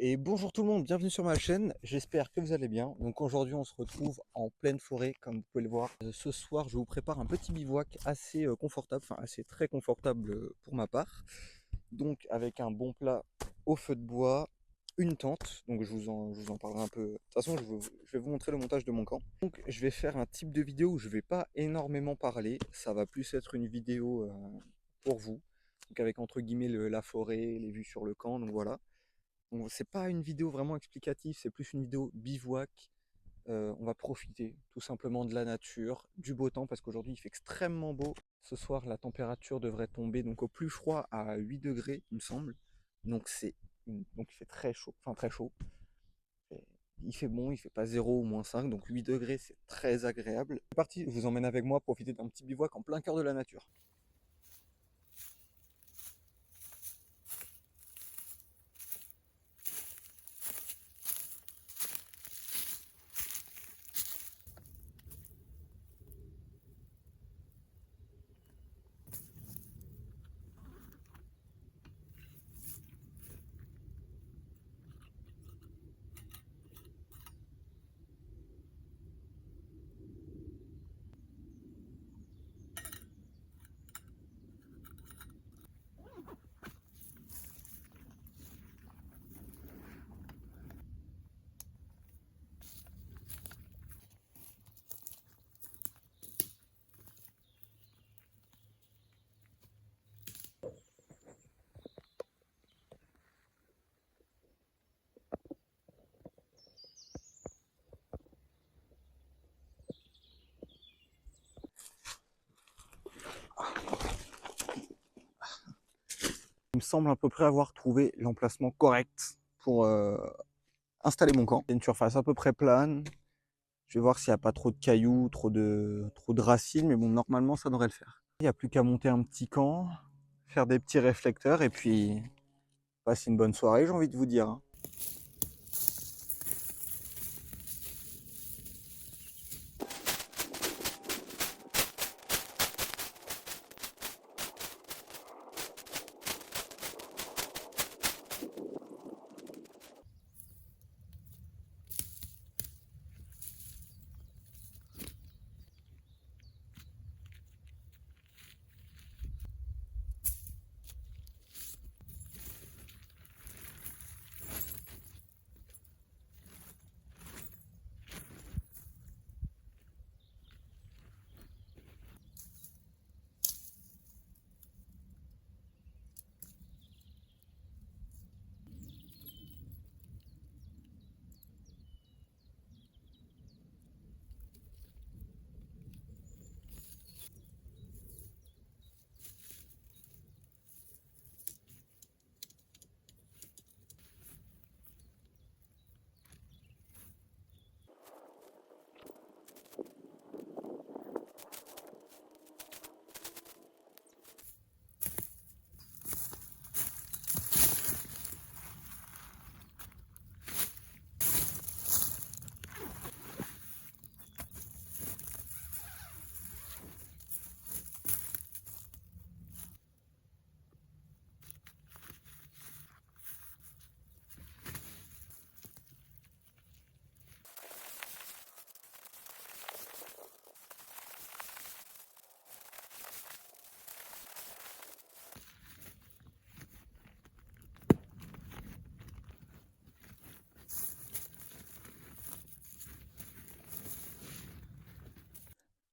Et bonjour tout le monde, bienvenue sur ma chaîne, j'espère que vous allez bien. Donc aujourd'hui on se retrouve en pleine forêt comme vous pouvez le voir. Ce soir je vous prépare un petit bivouac assez confortable, enfin assez très confortable pour ma part. Donc avec un bon plat au feu de bois, une tente, donc je vous en parlerai un peu. De toute façon je vais vous montrer le montage de mon camp. Donc je vais faire un type de vidéo où je vais pas énormément parler, ça va plus être une vidéo pour vous. Donc avec entre guillemets la forêt, les vues sur le camp, donc voilà. Bon, c'est pas une vidéo vraiment explicative, c'est plus une vidéo bivouac. On va profiter tout simplement de la nature, du beau temps, parce qu'aujourd'hui il fait extrêmement beau. Ce soir, la température devrait tomber donc au plus froid à 8 degrés, il me semble. Donc donc il fait très chaud, enfin très chaud. Et il fait bon, il fait pas 0 ou -5, donc 8 degrés, c'est très agréable. C'est parti, je vous emmène avec moi profiter d'un petit bivouac en plein cœur de la nature. Il me semble à peu près avoir trouvé l'emplacement correct pour installer mon camp. C'est une surface à peu près plane. Je vais voir s'il n'y a pas trop de cailloux, trop de racines, mais bon, normalement, ça devrait le faire. Il n'y a plus qu'à monter un petit camp, faire des petits réflecteurs et puis passer une bonne soirée, j'ai envie de vous dire, hein.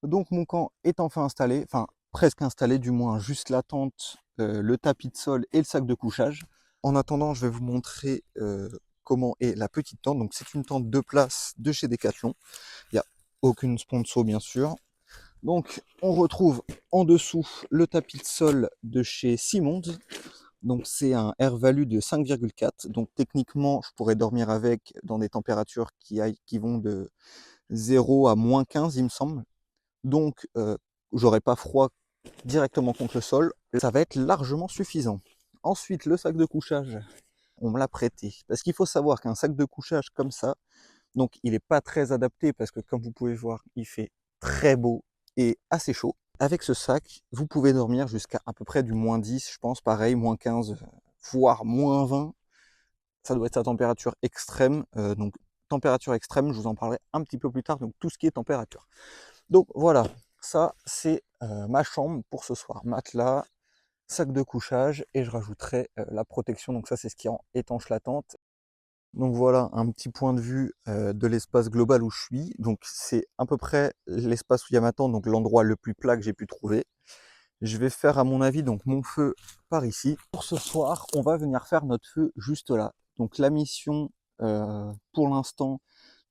Donc mon camp est enfin installé, enfin presque installé du moins, juste la tente, le tapis de sol et le sac de couchage. En attendant, je vais vous montrer comment est la petite tente. Donc c'est une tente 2 places de chez Decathlon. Il n'y a aucune sponsor bien sûr. Donc on retrouve en dessous le tapis de sol de chez Simmons. Donc c'est un R value de 5,4. Donc techniquement, je pourrais dormir avec dans des températures qui vont de 0 à -15, il me semble. Donc j'aurai pas froid directement contre le sol. Ça va être largement suffisant. Ensuite, le sac de couchage, on me l'a prêté. Parce qu'il faut savoir qu'un sac de couchage comme ça, donc il n'est pas très adapté parce que comme vous pouvez voir, il fait très beau et assez chaud. Avec ce sac, vous pouvez dormir jusqu'à peu près du -10, je pense, pareil, -15, voire -20. ça doit être sa température extrême. Donc température extrême, je vous en parlerai un petit peu plus tard, donc tout ce qui est température. Donc voilà, ça c'est ma chambre pour ce soir. Matelas, sac de couchage et je rajouterai la protection, donc ça c'est ce qui étanche la tente. Donc voilà un petit point de vue de l'espace global où je suis. Donc c'est à peu près l'espace où il y a ma tente, donc l'endroit le plus plat que j'ai pu trouver. Je vais faire à mon avis donc mon feu par ici. Pour ce soir, on va venir faire notre feu juste là. Donc la mission pour l'instant,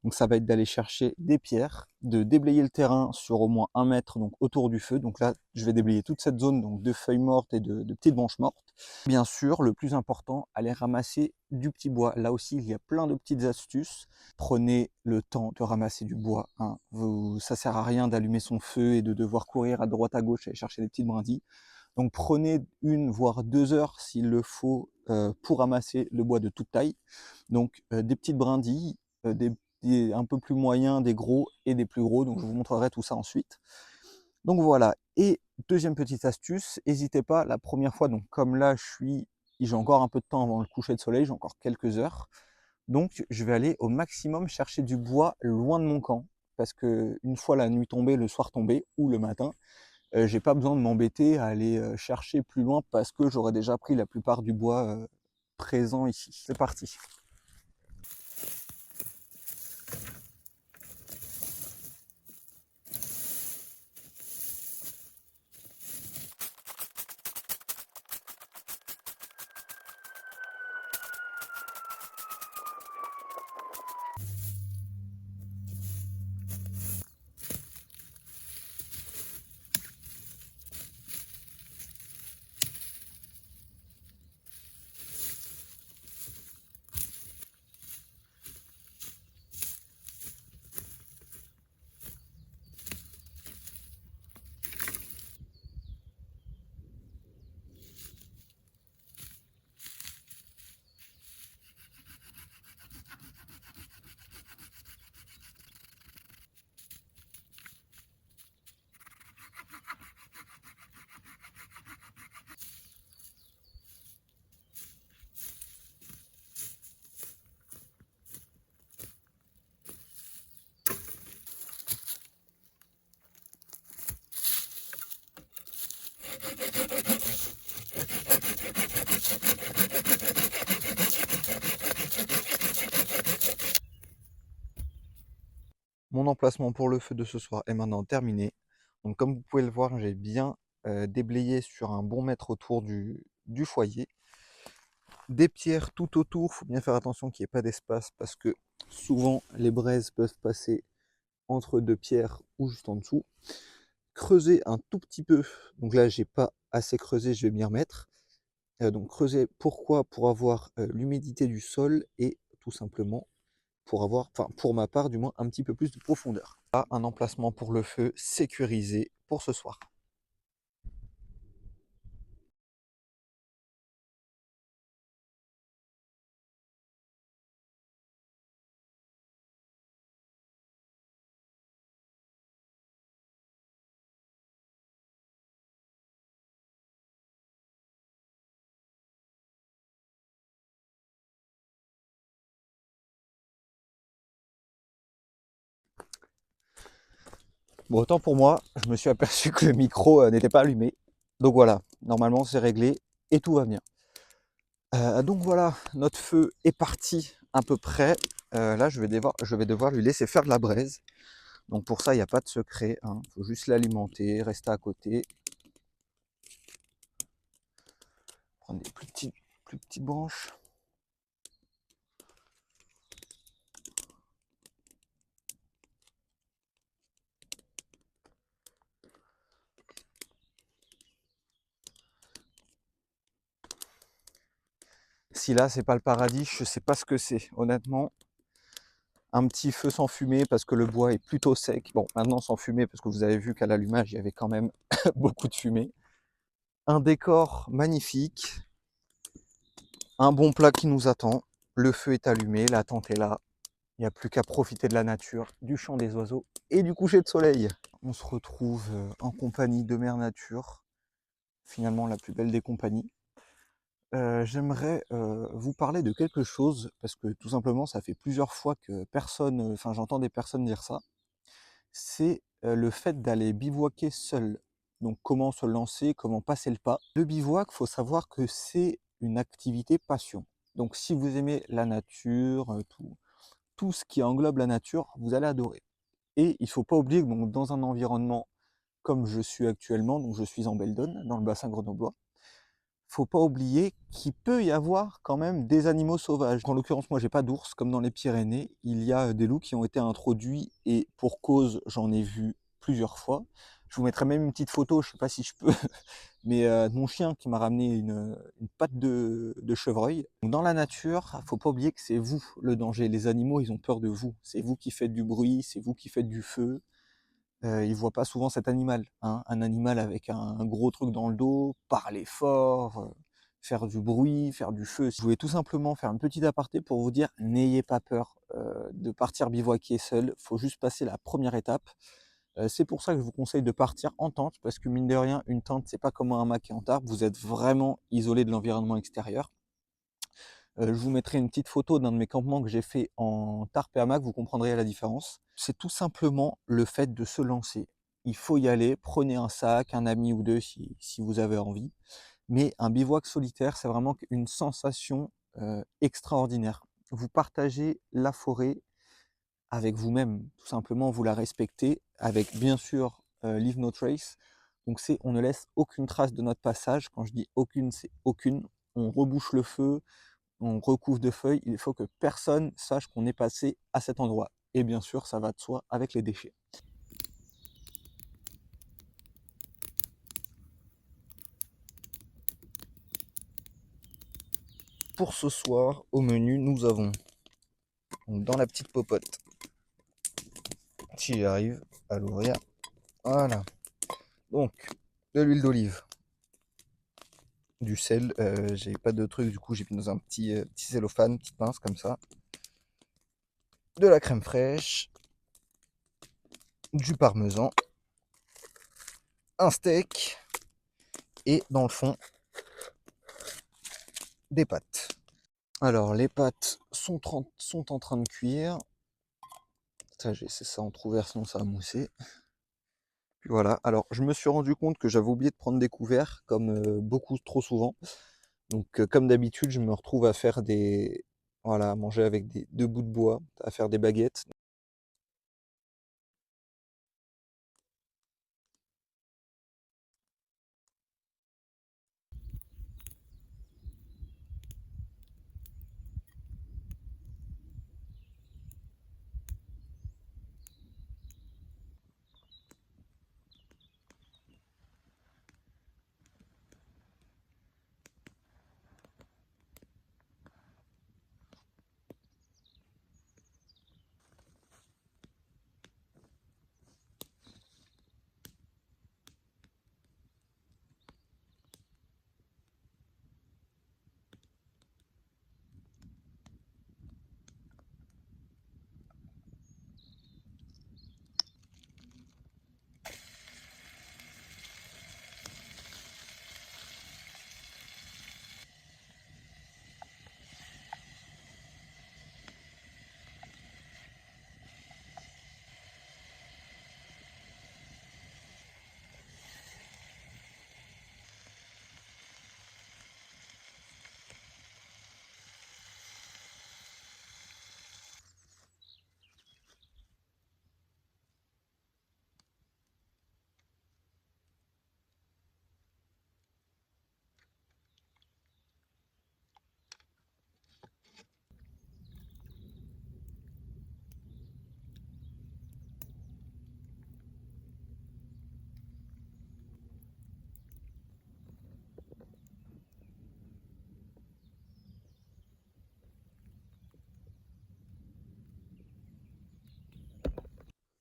donc ça va être d'aller chercher des pierres, de déblayer le terrain sur au moins 1 mètre donc autour du feu. Donc là, je vais déblayer toute cette zone donc de feuilles mortes et de petites branches mortes. Bien sûr, le plus important, aller ramasser du petit bois. Là aussi, il y a plein de petites astuces. Prenez le temps de ramasser du bois, hein. Ça sert à rien d'allumer son feu et de devoir courir à droite à gauche et aller chercher des petites brindilles. Donc prenez 1 voire 2 heures s'il le faut pour ramasser le bois de toute taille. Donc des petites brindilles, des un peu plus moyens, des gros et des plus gros. Donc je vous montrerai tout ça ensuite. Donc voilà. Et deuxième petite astuce, n'hésitez pas la première fois, donc comme là j'ai encore un peu de temps avant le coucher de soleil, j'ai encore quelques heures. Donc je vais aller au maximum chercher du bois loin de mon camp. Parce que une fois la nuit tombée, le soir tombé ou le matin, j'ai pas besoin de m'embêter à aller chercher plus loin parce que j'aurais déjà pris la plupart du bois présent ici. C'est parti. Mon emplacement pour le feu de ce soir est maintenant terminé. Donc comme vous pouvez le voir, j'ai bien déblayé sur un bon mètre autour du foyer. Des pierres tout autour, il faut bien faire attention qu'il n'y ait pas d'espace parce que souvent les braises peuvent passer entre 2 pierres ou juste en dessous. Creuser un tout petit peu, donc là j'ai pas assez creusé, je vais m'y remettre. Donc creuser pourquoi? Pour avoir l'humidité du sol et tout simplement pour avoir, enfin pour ma part du moins, un petit peu plus de profondeur. Là, un emplacement pour le feu sécurisé pour ce soir. Bon, autant pour moi, je me suis aperçu que le micro n'était pas allumé. Donc voilà, normalement c'est réglé et tout va bien. Donc voilà, notre feu est parti à peu près. Là, je vais devoir lui laisser faire de la braise. Donc pour ça, il n'y a pas de secret, hein. Il faut juste l'alimenter, rester à côté. Prendre des plus petites branches. Si là, c'est pas le paradis, je sais pas ce que c'est, honnêtement. Un petit feu sans fumée parce que le bois est plutôt sec. Bon, maintenant sans fumée parce que vous avez vu qu'à l'allumage, il y avait quand même beaucoup de fumée. Un décor magnifique, un bon plat qui nous attend. Le feu est allumé, la tente est là. Il n'y a plus qu'à profiter de la nature, du chant des oiseaux et du coucher de soleil. On se retrouve en compagnie de Mère Nature, finalement la plus belle des compagnies. J'aimerais, vous parler de quelque chose parce que tout simplement ça fait plusieurs fois que personne, enfin j'entends des personnes dire ça. C'est, le fait d'aller bivouaquer seul. Donc comment se lancer, comment passer le pas. Le bivouac, faut savoir que c'est une activité passion. Donc si vous aimez la nature, tout ce qui englobe la nature, vous allez adorer. Et il faut pas oublier que donc dans un environnement comme je suis actuellement, donc je suis en Beldon, dans le bassin grenoblois, faut pas oublier qu'il peut y avoir quand même des animaux sauvages. En l'occurrence, moi, j'ai pas d'ours comme dans les Pyrénées. Il y a des loups qui ont été introduits et pour cause, j'en ai vu plusieurs fois. Je vous mettrai même une petite photo, je sais pas si je peux, mais mon chien qui m'a ramené une patte de chevreuil. Donc, dans la nature, faut pas oublier que c'est vous le danger. Les animaux, ils ont peur de vous. C'est vous qui faites du bruit, c'est vous qui faites du feu. Ils voient pas souvent cet animal, hein. Un animal avec un gros truc dans le dos, parler fort, faire du bruit, faire du feu. Je voulais tout simplement faire un petit aparté pour vous dire: n'ayez pas peur, de partir bivouaquer seul, faut juste passer la première étape. C'est pour ça que je vous conseille de partir en tente, parce que mine de rien, une tente, c'est pas comme un hamac et en tarte, vous êtes vraiment isolé de l'environnement extérieur. Je vous mettrai une petite photo d'un de mes campements que j'ai fait en tarpe et hamac, vous comprendrez la différence. C'est tout simplement le fait de se lancer. Il faut y aller, prenez un sac, un ami ou deux si vous avez envie. Mais un bivouac solitaire, c'est vraiment une sensation extraordinaire. Vous partagez la forêt avec vous-même, tout simplement, vous la respectez, avec bien sûr Leave No Trace. Donc c'est on ne laisse aucune trace de notre passage. Quand je dis aucune, c'est aucune. On rebouche le feu, on recouvre de feuilles, il faut que personne sache qu'on est passé à cet endroit. Et bien sûr, ça va de soi avec les déchets. Pour ce soir, au menu, nous avons donc, dans la petite popote, si j'y arrive à l'ouvrir, voilà. Donc, de l'huile d'olive, du sel, j'ai pas de truc, du coup j'ai mis dans un petit cellophane, petite pince comme ça, de la crème fraîche, du parmesan, un steak et dans le fond, des pâtes. Alors, les pâtes sont en train de cuire. Ça, j'ai laissé ça entrouvert, sinon ça va mousser. Puis voilà, alors je me suis rendu compte que j'avais oublié de prendre des couverts, comme beaucoup trop souvent. Donc comme d'habitude, je me retrouve à faire des... Voilà, à manger avec deux bouts de bois, à faire des baguettes.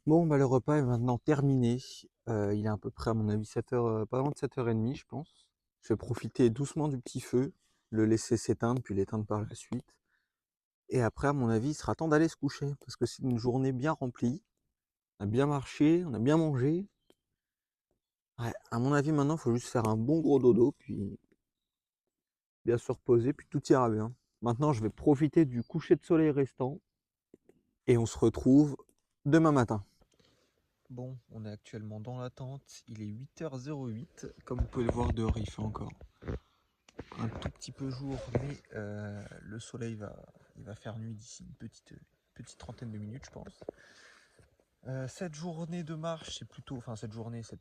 Bon, bah, le repas est maintenant terminé. Il est à peu près, à mon avis, 7h, pas loin de 7h30, je pense. Je vais profiter doucement du petit feu, le laisser s'éteindre, puis l'éteindre par la suite. Et après, à mon avis, il sera temps d'aller se coucher, parce que c'est une journée bien remplie. On a bien marché, on a bien mangé. Ouais, à mon avis, maintenant, il faut juste faire un bon gros dodo, puis bien se reposer, puis tout ira bien. Maintenant, je vais profiter du coucher de soleil restant et on se retrouve demain matin. Bon, on est actuellement dans la tente, il est 8h08, comme vous pouvez le voir dehors il fait encore un tout petit peu jour, mais le soleil va faire nuit d'ici une petite trentaine de minutes je pense. Cette journée de marche, c'est plutôt, enfin cette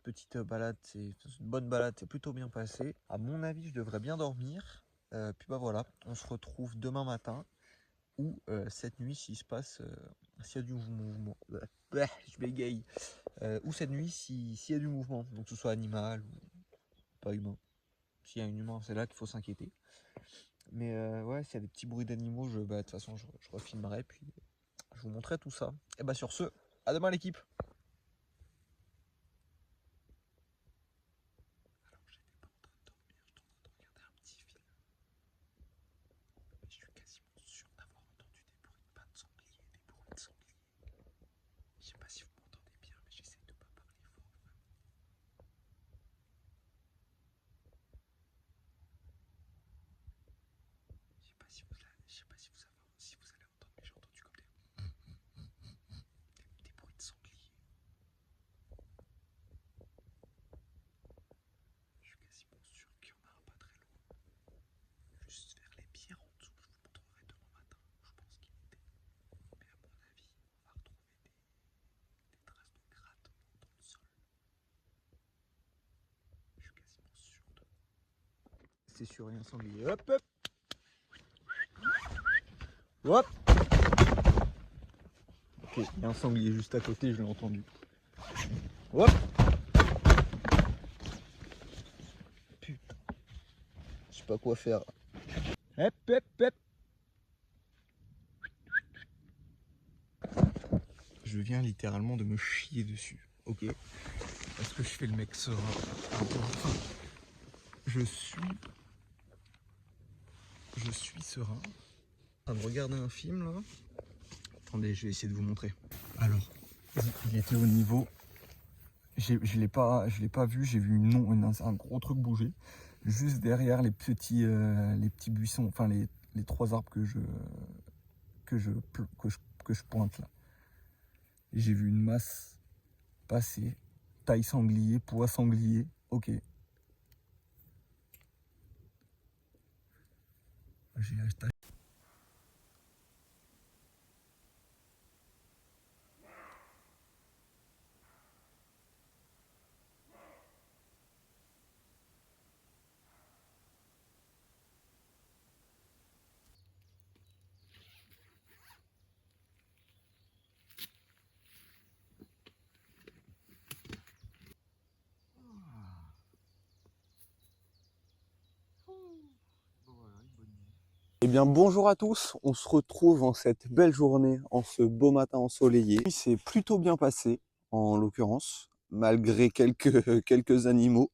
petite balade, c'est une bonne balade, c'est plutôt bien passé. À mon avis, je devrais bien dormir. Puis bah voilà, on se retrouve demain matin ou cette nuit s'il y a du mouvement. Je bégaye. Ou cette nuit s'il y a du mouvement, donc que ce soit animal ou pas humain. S'il y a un humain, c'est là qu'il faut s'inquiéter. Mais ouais, s'il y a des petits bruits d'animaux, de toute façon, je refilmerai, puis je vous montrerai tout ça. Et bah sur ce, à demain l'équipe. Je suis quasiment sûr d'avoir entendu des bruits de pattes sangliers, des bruits de sangliers. Je sais pas si vous m'entendez bien, mais j'essaie de pas parler fort. Je sais pas si vous allez entendre, mais j'ai entendu comme des bruits de sangliers. Je suis quasiment sûr qu'il y en a un pas très loin. Juste vers les pierres en dessous, je vous montrerai demain matin. Je pense qu'il était. Mais à mon avis, on va retrouver des traces de grattement dans le sol. Je suis quasiment sûr de. C'est sûr, il y a un sanglier. Hop, hop. Hop. Ok, il y a un sanglier juste à côté, je l'ai entendu. Hop. Putain. Je sais pas quoi faire. Hop, hop, hop. Je viens littéralement de me chier dessus. Ok. Est-ce que je fais le mec serein? Enfin, je suis serein. En train de regarder un film là. Attendez, je vais essayer de vous montrer. Alors, il était au niveau. Je l'ai pas vu, j'ai vu un gros truc bouger. Juste derrière les petits buissons, enfin les trois arbres que je pointe là. J'ai vu une masse passer, taille sanglier, poids sanglier, ok. J'ai acheté. Eh bien bonjour à tous, on se retrouve en cette belle journée, en ce beau matin ensoleillé. Il s'est plutôt bien passé, en l'occurrence, malgré quelques animaux.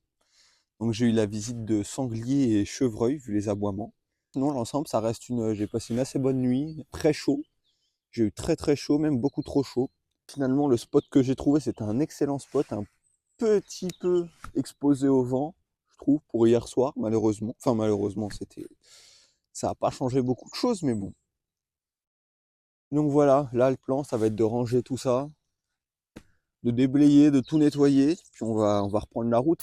Donc j'ai eu la visite de sangliers et chevreuils, vu les aboiements. Sinon l'ensemble, ça reste j'ai passé une assez bonne nuit, très chaud. J'ai eu très très chaud, même beaucoup trop chaud. Finalement, le spot que j'ai trouvé, c'était un excellent spot, un petit peu exposé au vent, je trouve, pour hier soir, malheureusement. Enfin malheureusement, ça n'a pas changé beaucoup de choses, mais bon. Donc voilà, là le plan, ça va être de ranger tout ça, de déblayer, de tout nettoyer, puis on va reprendre la route.